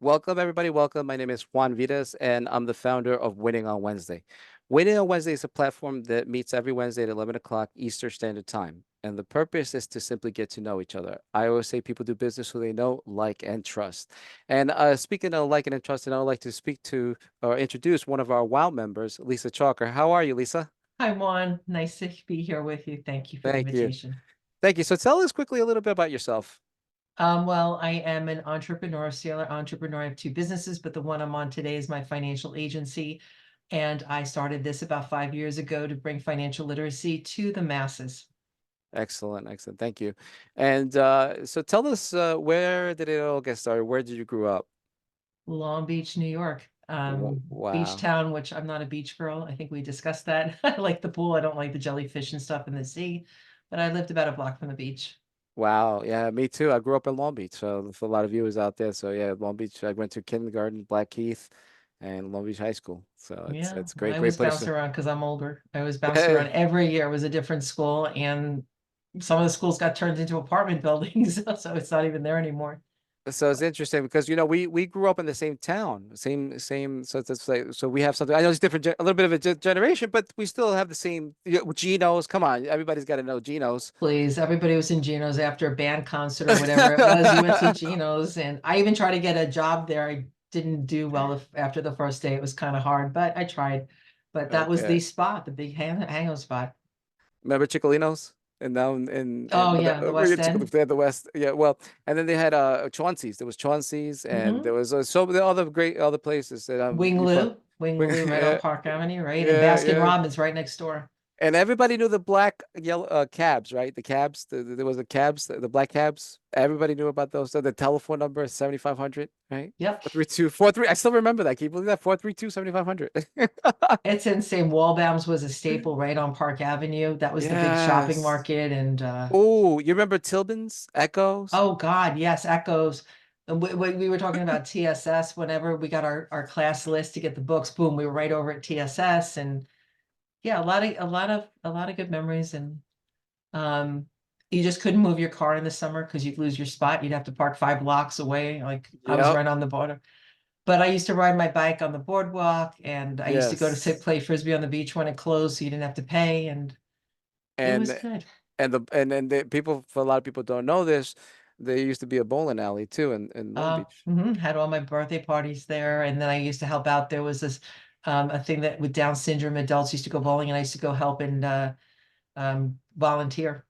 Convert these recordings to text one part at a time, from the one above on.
Welcome, everybody. Welcome. My name is Juan Vides, and I'm the founder of Winning on Wednesday. Winning on Wednesday is a platform that meets every Wednesday at 11 o'clock Eastern Standard Time. And the purpose is to simply get to know each other. I always say people do business who they know, like, and trust. And speaking of liking and trusting, I would like to speak to or introduce one of our WOW members, Lisa Chalker. How are you, Lisa? Hi, Juan. Nice to be here with you. Thank you for the Thank you. invitation. Thank you. So tell us quickly a little bit about yourself. Well, I am an entrepreneur, serial entrepreneur. I have two businesses, but the one I'm on today is my financial agency. And I started this about 5 years ago to bring financial literacy to the masses. Excellent, excellent. Thank you. And so tell us, where did it all get started? Where did you grow up? Long Beach, New York. Beach Wow. town, which I'm not a beach girl. I think we discussed that. I like the pool. I don't like the jellyfish and stuff in the sea, but I lived about a block from the beach. Wow. Yeah, me too. I grew up in Long Beach. So for a lot of viewers out there. So yeah, Long Beach. I went to kindergarten, Blackheath, and Long Beach High School. So it's Yeah, it's well, great, I great was place bounced to. around because I'm older. I was bounced around every year. It was a different school, and some of the schools got turned into apartment buildings, so it's not even there anymore. So it's interesting because we grew up in the same town, same. So it's like so we have something. I know it's different, a little bit of a generation, but we still have the same Genos. Come on, everybody's got to know Genos. Please, everybody was in Geno's after a band concert or whatever it was. You went to Geno's, and I even tried to get a job there. I didn't do well after the first day. It was kind of hard, but I tried. But that was Okay. the spot, the big hangout spot. Remember Chicolinos? And down in Oh well, yeah, the where you West End. they had the West. Yeah, well, and then they had Chauncey's. There was Chauncey's, and Hmm. there was so the other great other places that you probably. Wing Lou, right on Yeah, Park Avenue, right? And yeah, Baskin yeah. Robbins right next door. And everybody knew the black yellow cabs, right? The cabs. There was the cabs, the black cabs. Everybody knew about those. So the telephone number is 7500, right? Yep. 43243. I still remember that. Can you believe that? 432 7500. It's insane. Wallbounds was a staple right on Park Avenue. That was the big shopping Yes. market. And Oh, you remember Tilbin's Echoes? oh God, yes, Echoes. And we were talking about TSS whenever we got our class list to get the books. Boom, we were right over at TSS. And yeah, a lot of good memories. And um you just couldn't move your car in the summer because you'd lose your spot. You'd have to park 5 blocks away. Like I was Yep. right on the border. But I used to ride my bike on the boardwalk, and I used to go to sit Yes. play frisbee on the beach when it closed, so you didn't have to pay, and it was And good. and the people, for a lot of people don't know this, there used to be a bowling alley too in Long Beach. Had all my birthday parties there, and then I used to help out. There was this a thing that with Down syndrome adults used to go bowling, and I used to go help and volunteer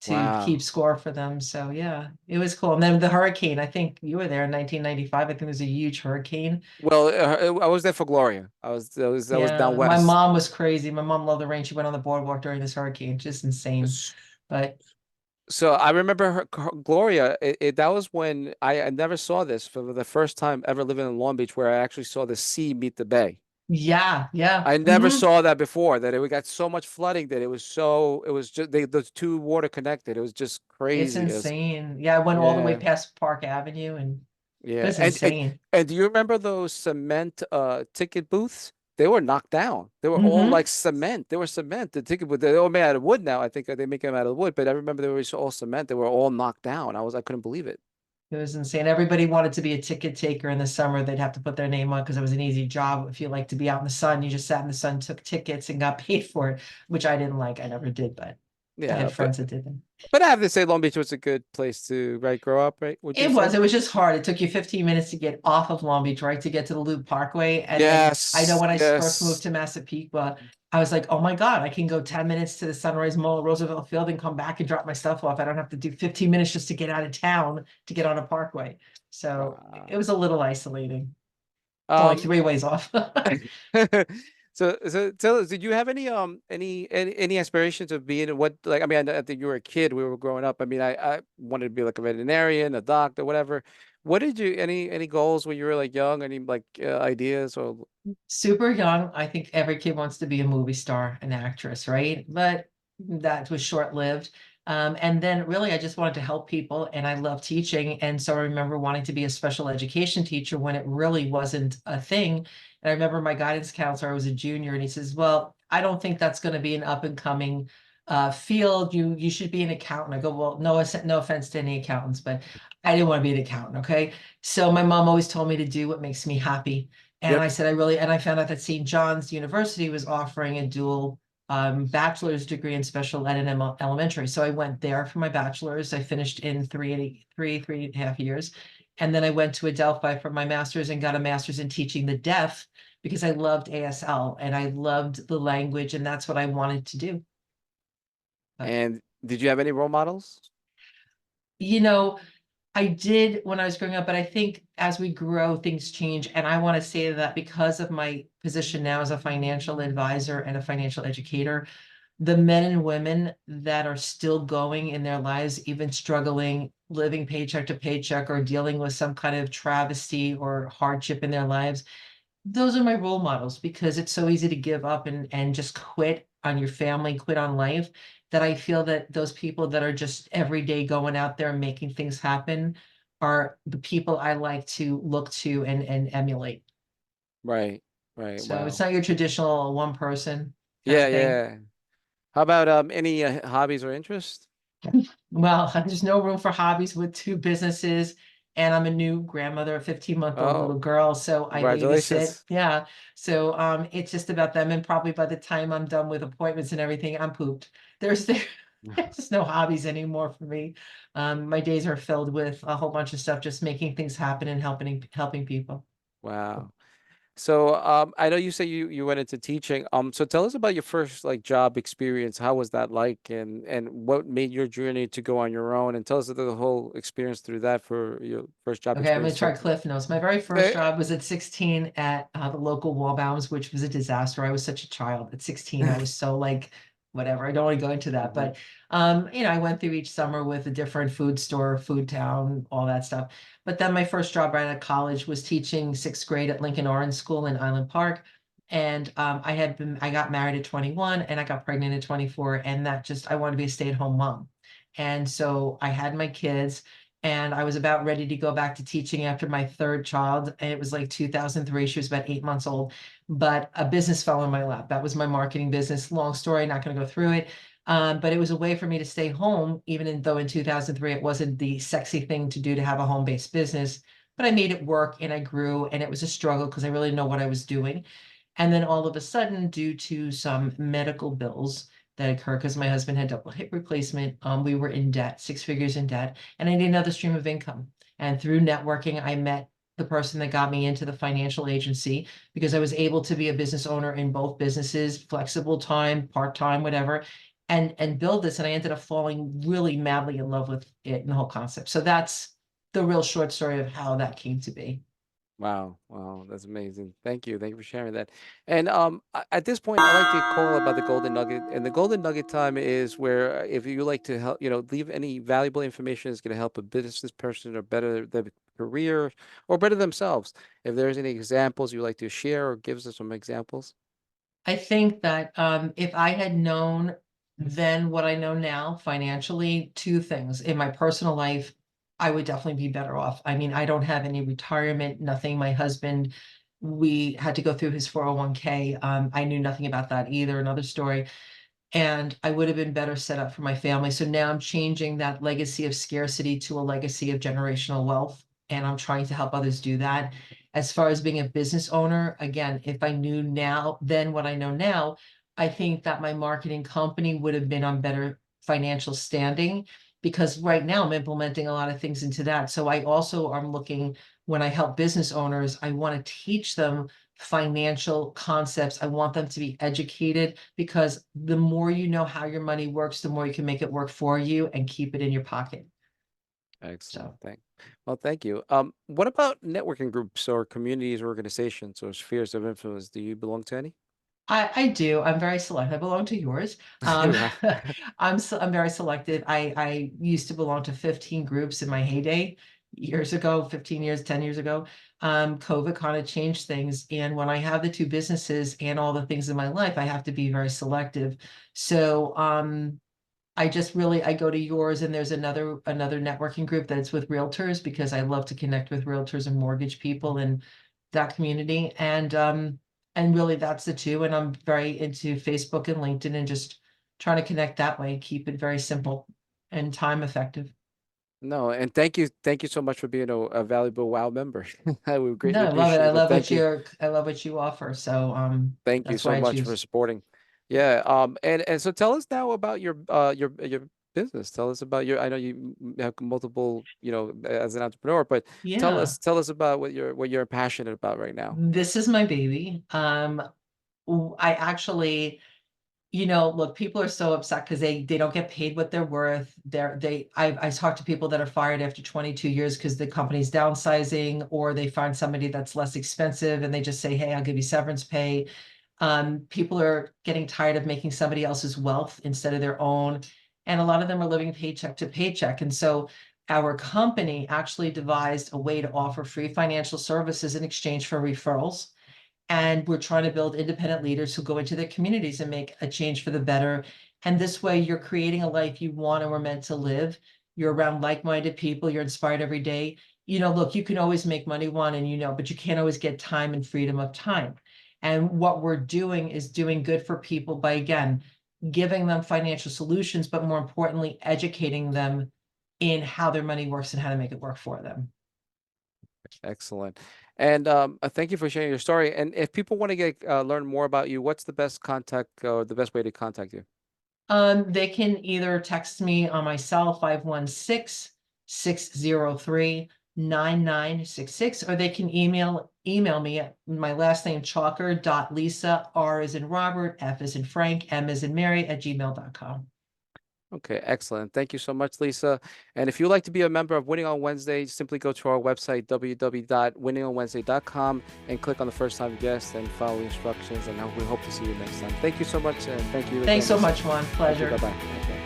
to keep Wow. score for them. So yeah, it was cool. And then the hurricane, I think you were there in 1995. I think there was a huge hurricane. Well, I was there for Gloria. I was down Yeah, my west. mom was crazy. My mom loved the rain. She went on the boardwalk during this hurricane. Just insane. S- But So I remember Gloria. That was when I never saw this for the first time ever living in Long Beach, where I actually saw the sea meet the bay. yeah, yeah. I never Hmm. saw that before. That it got so much flooding that it was just the two water connected. It was just It's crazy. It was, insane. Yeah, I went all the way yeah. past Park Avenue and it Yeah, was insane. and do you remember those cement ticket booths? They were knocked down. They were all Hmm. like cement. They were cement. The ticket booth, they're all made out of wood now. I think they make them out of wood, but I remember they were all cement. They were all knocked down. I couldn't believe it. It was insane. Everybody wanted to be a ticket taker in the summer. They'd have to put their name on because it was an easy job. If you like to be out in the sun, you just sat in the sun, took tickets, and got paid for it, which I didn't like. I never did, but I Yeah, had friends that did them. but I have to say Long Beach was a good place to grow up, right? Would you It was. say? It was just hard. It took you 15 minutes to get off of Long Beach, right, to get to the Loop Parkway. And then I know Yes, when I first moved yes. to Massapequa, I was like, oh my God, I can go 10 minutes to the Sunrise Mall, Roosevelt Field, and come back and drop my stuff off. I don't have to do 15 minutes just to get out of town to get on a parkway. So it Wow. was a little isolating. It's only Um, 3 ways off. so tell us, did you have any aspirations of being what, like, I mean, I think you were a kid, we were growing up. I mean, I wanted to be like a veterinarian, a doctor, whatever. What did you any goals when you were like young? Any like ideas or Super young. I think every kid wants to be a movie star, an actress, right? But that was short-lived. And then really, I just wanted to help people and I love teaching. And so I remember wanting to be a special education teacher when it really wasn't a thing. And I remember my guidance counselor, I was a junior, and he says, well, I don't think that's going to be an up and coming field, you should be an accountant. I go, well, no offense to any accountants, but I didn't want to be an accountant. Okay. So my mom always told me to do what makes me happy. And Yep. I said, and I found out that St. John's University was offering a dual bachelor's degree in special ed and elementary. So I went there for my bachelor's. I finished in 3.5 years. And then I went to Adelphi for my master's and got a master's in teaching the deaf because I loved ASL and I loved the language, and that's what I wanted to do. But And did you have any role models? you know, I did when I was growing up, but I think as we grow, things change. And I want to say that because of my position now as a financial advisor and a financial educator, the men and women that are still going in their lives, even struggling, living paycheck to paycheck, or dealing with some kind of travesty or hardship in their lives, those are my role models because it's so easy to give up and just quit on your family, quit on life, that I feel that those people that are just every day going out there and making things happen are the people I like to look to and emulate. Right. Right. So it's Wow. not your traditional one person kind Yeah. of thing. Yeah. How about any hobbies or interests? Well, there's no room for hobbies with two businesses. And I'm a new grandmother, a 15-month-old little Oh, girl. So I babysit. congratulations. Yeah. So it's just about them. And probably by the time I'm done with appointments and everything, I'm pooped. There's just no hobbies anymore for me. My days are filled with a whole bunch of stuff, just making things happen and helping people. Wow. So, I know you say you went into teaching. So tell us about your first like job experience. How was that like, and what made your journey to go on your own? And tell us the whole experience through that for your first job Okay, I'm experience. gonna try So, Cliff Notes. My very first eh, job was at 16 at the local Wallbounds, which was a disaster. I was such a child at 16. I was so like, whatever. I don't want to go into that, mhm. but I went through each summer with a different food store, food town, all that stuff. But then my first job right out of college was teaching sixth grade at Lincoln Orange School in Island Park. And I got married at 21 and I got pregnant at 24. And I wanted to be a stay-at-home mom. And so I had my kids and I was about ready to go back to teaching after my third child. And it was like 2003. She was about 8 months old, but a business fell in my lap. That was my marketing business. Long story, not going to go through it. But it was a way for me to stay home, though in 2003 it wasn't the sexy thing to do to have a home-based business. But I made it work and I grew, and it was a struggle because I really didn't know what I was doing. And then all of a sudden, due to some medical bills that occurred, because my husband had double hip replacement, we were in debt, six figures in debt, and I need another stream of income. And through networking, I met the person that got me into the financial agency because I was able to be a business owner in both businesses, flexible time, part-time, whatever, and build this. And I ended up falling really madly in love with it and the whole concept. So that's the real short story of how that came to be. Wow, wow, that's amazing. Thank you for sharing that. And at this point, I like to call about the golden nugget. And the golden nugget time is where if you like to help, leave any valuable information that's going to help a business person or better their career or better themselves. If there's any examples you like to share or gives us some examples. I think that if I had known then what I know now financially, two things. In my personal life, I would definitely be better off. I mean, I don't have any retirement, nothing. My husband, we had to go through his 401k. I knew nothing about that either, another story. And I would have been better set up for my family. So now I'm changing that legacy of scarcity to a legacy of generational wealth. And I'm trying to help others do that. As far as being a business owner, again, if I knew now, then what I know now, I think that my marketing company would have been on better financial standing because right now I'm implementing a lot of things into that. So I also am looking, when I help business owners, I want to teach them financial concepts. I want them to be educated because the more you know how your money works, the more you can make it work for you and keep it in your pocket. Excellent. So Well, thank you. What about networking groups or communities or organizations or spheres of influence? Do you belong to any? I do. I'm very select. I belong to yours. Wow. I'm very selective. I used to belong to 15 groups in my heyday years ago, 15 years, 10 years ago. COVID kind of changed things. And when I have the two businesses and all the things in my life, I have to be very selective. So I go to yours and there's another networking group that's with realtors because I love to connect with realtors and mortgage people and that community. And really that's the two. And I'm very into Facebook and LinkedIn and just trying to connect that way, keep it very simple and time effective. No, and thank you so much for being a valuable WoW member. We No, greatly I love it. appreciate it. Thank you. I love what you offer. So Thank you that's so why I much for choose. supporting. Yeah, and so tell us now about your business. Tell us about your, I know you have multiple, as an entrepreneur, but Yeah, tell us about what you're passionate about right now. this is my baby. I actually, look, people are so upset because they don't get paid what they're worth. I talk to people that are fired after 22 years because the company's downsizing, or they find somebody that's less expensive and they just say, hey, I'll give you severance pay. People are getting tired of making somebody else's wealth instead of their own. And a lot of them are living paycheck to paycheck. And so our company actually devised a way to offer free financial services in exchange for referrals. And we're trying to build independent leaders who go into their communities and make a change for the better. And this way, you're creating a life you want and were meant to live. You're around like-minded people. You're inspired every day. Look, you can always make money, Juan, and but you can't always get time and freedom of time. And what we're doing is doing good for people by, again, giving them financial solutions, but more importantly, educating them in how their money works and how to make it work for them. Excellent. And thank you for sharing your story. And if people want to learn more about you, what's the best contact or the best way to contact you? They can either text me on my cell 516-603-9966, or they can email me at my last name, chalker.lisa, R is in Robert, F is in Frank, M is in Mary @gmail.com. Okay, excellent. Thank you so much, Lisa. And if you'd like to be a member of Winning on Wednesday, simply go to our website, www.winningonwednesday.com, and click on the first time guest and follow the instructions. And we hope to see you next time. Thank you so much. And thank you again, Thanks so Lisa. much, Juan. Thank you. Pleasure. Bye-bye. Okay.